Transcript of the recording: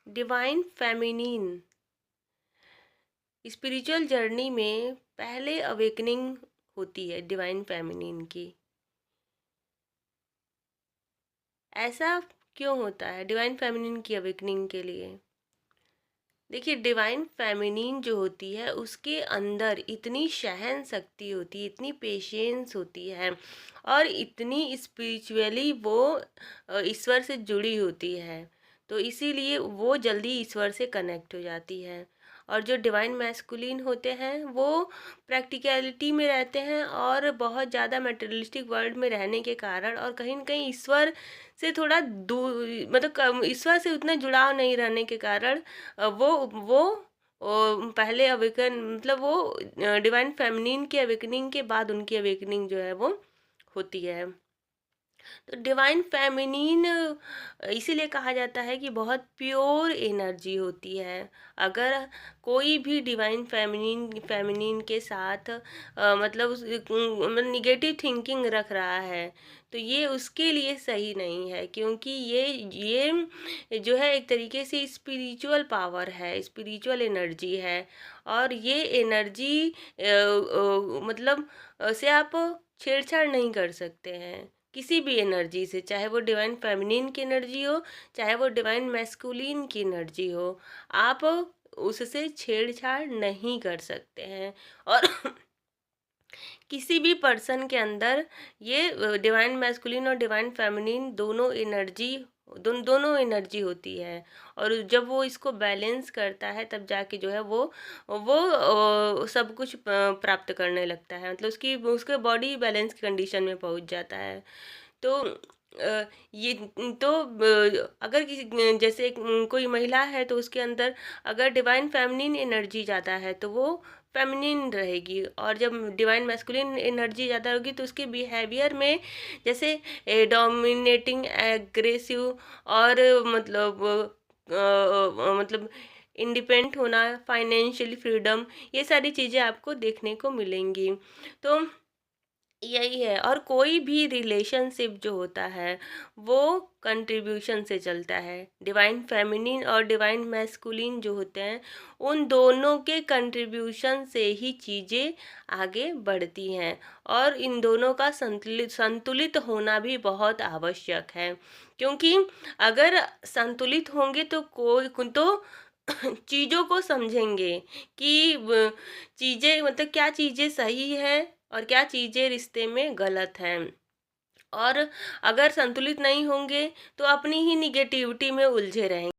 Divine feminine spiritual journey में पहले awakening होती है डिवाइन फेमिनिन की। ऐसा क्यों होता है डिवाइन फेमिनिन की अवेकनिंग के लिए? देखिए, डिवाइन फेमिनिन जो होती है उसके अंदर इतनी सहन शक्ति होती है, इतनी पेशेंस होती है और इतनी स्पिरिचुअली वो ईश्वर से जुड़ी होती है, तो इसीलिए वो जल्दी ईश्वर से कनेक्ट हो जाती है। और जो डिवाइन मैस्कुलिन होते हैं वो प्रैक्टिकलिटी में रहते हैं और बहुत ज़्यादा मटेरियलिस्टिक वर्ल्ड में रहने के कारण और कहीं न कहीं ईश्वर से थोड़ा दूर, मतलब ईश्वर से उतना जुड़ाव नहीं रहने के कारण वो पहले अवेकन, मतलब वो डिवाइन फेमिनिन के अवेकनिंग के बाद उनकी अवेकनिंग जो है वो होती है। तो डिवाइन फेमिनिन इसीलिए कहा जाता है कि बहुत प्योर एनर्जी होती है। अगर कोई भी डिवाइन फेमिनिन फेमिनिन के साथ मतलब निगेटिव थिंकिंग रख रहा है तो ये उसके लिए सही नहीं है, क्योंकि ये जो है एक तरीके से स्पिरिचुअल पावर है, स्पिरिचुअल एनर्जी है। और ये एनर्जी मतलब से आप छेड़छाड़ नहीं कर सकते हैं किसी भी एनर्जी से, चाहे वो डिवाइन फेमिनिन की एनर्जी हो, चाहे वो डिवाइन मैस्कुलिन की एनर्जी हो, आप उससे छेड़छाड़ नहीं कर सकते हैं। और किसी भी पर्सन के अंदर ये डिवाइन मैस्कुलिन और डिवाइन फेमिनिन दोनों एनर्जी होती है। और जब वो इसको बैलेंस करता है तब जाके जो है वो सब कुछ प्राप्त करने लगता है, मतलब उसके बॉडी बैलेंस की कंडीशन में पहुंच जाता है। तो ये तो अगर किसी जैसे कोई महिला है तो उसके अंदर अगर डिवाइन फेमिनिन एनर्जी ज़्यादा है तो वो फेमिनिन रहेगी, और जब डिवाइन मैस्कुलिन एनर्जी ज़्यादा होगी तो उसके बिहेवियर में जैसे डोमिनेटिंग, एग्रेसिव और मतलब इंडिपेंडेंट होना, फाइनेंशियल फ्रीडम, ये सारी चीज़ें आपको देखने को मिलेंगी। तो यही है। और कोई भी रिलेशनशिप जो होता है वो कंट्रीब्यूशन से चलता है। डिवाइन फेमिनिन और डिवाइन मैस्कुलिन जो होते हैं उन दोनों के कंट्रीब्यूशन से ही चीज़ें आगे बढ़ती हैं, और इन दोनों का संतुलित होना भी बहुत आवश्यक है। क्योंकि अगर संतुलित होंगे तो चीज़ों को समझेंगे कि चीज़ें, मतलब क्या चीज़ें सही है और क्या चीज़ें रिश्ते में गलत हैं। और अगर संतुलित नहीं होंगे तो अपनी ही निगेटिविटी में उलझे रहेंगे।